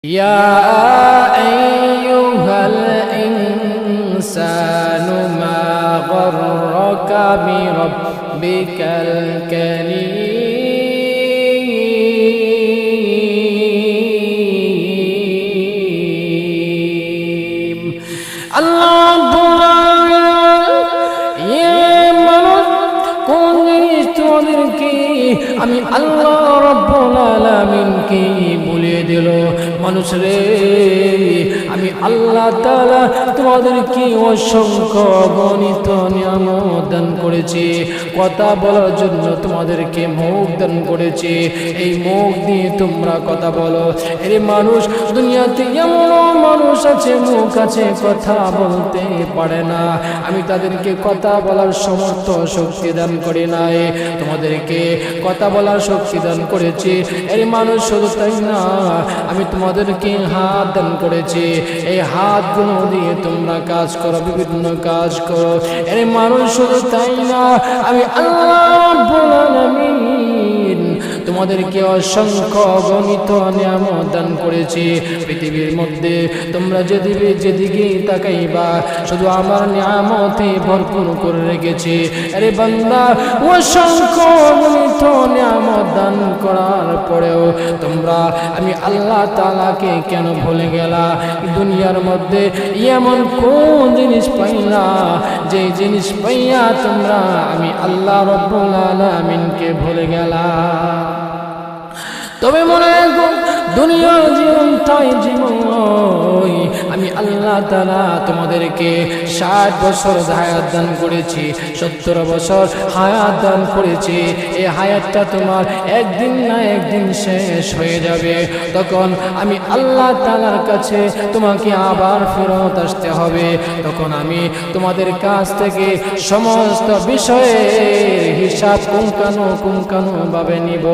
يا أيها الإنسان ما غرك بربك الكريم الله আমি আল্লাহ রাব্বুল আলামিনকে বলে দিল, মানুষ রে আমি আল্লাহ তাআলা তোমাদেরকে অসংখ্য অগণিত নিয়ামত দান করেছি। কথা বলার জন্য তোমাদেরকে মুখ দান করেছি, এই মুখ দিয়ে তোমরা কথা বলো। এর মানুষ দুনিয়াতে এমন মানুষ আছে, মুখ আছে কথা বলতে পারে না। আমি তাদেরকে কথা বলার সমর্থ শক্তি দান করি নাই, তোমাদেরকে কথা বলার শক্তি দান করেছি। এই মানুষ শুধু তাই না, আমি তোমাদেরকে হাত দান করেছি, এই হাতগুলো দিয়ে তোমরা কাজ করো, বিভিন্ন কাজ করো। এই মানুষ শুধু তাই না, আমি আল্লাহ রাব্বুল আলামিন তোমাদেরকে অসংখ্য অগণিত নিয়ামত দান করেছি। পৃথিবীর মধ্যে তোমরা যেদিকে তাকাইবা শুধু আমার নিয়ামতে ভরপুর করে রেখেছি। আরে বান্দা, অসংখ্য অগণিত নিয়ামত দান করার পরেও তোমরা আমি আল্লাহ তাআলাকে কেন ভুলে গেলা? দুনিয়ার মধ্যে এমন কোন জিনিস পাইলা যে জিনিস পাইয়া তোমরা আমি আল্লাহ রাব্বুল আলামিনকে ভুলে গেলা? তবে মনে রাখো, দুনিয়ার জীবনটাই জীবন। আমি আল্লাহ তাআলা তোমাদেরকে 60 বছর হায়াত দান করেছি, 70 বছর হায়াত দান করেছি। এই হায়াতটা তোমার একদিন না একদিন শেষ হয়ে যাবে। তখন আমি আল্লাহ তাআলার কাছে তোমাকে আবার ফেরত আসতে হবে। তখন আমি তোমাদের কাছ থেকে সমস্ত বিষয়ের হিসাব পুঙ্খানু ভাবে নিব।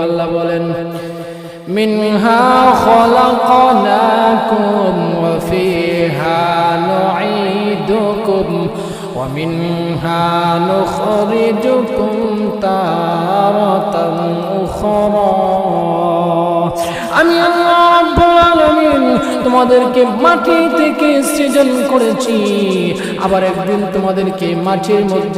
আল্লাহ বলেন, منها خلقناكم وفيها نعيدكم ومنها نخرجكم تارة أخرى। আমি আল্লাহ রাব্বুল আলামিন তোমাদেরকে মাটি থেকে সৃজন করেছি, আবার একদিন তোমাদেরকে মাটির মধ্যে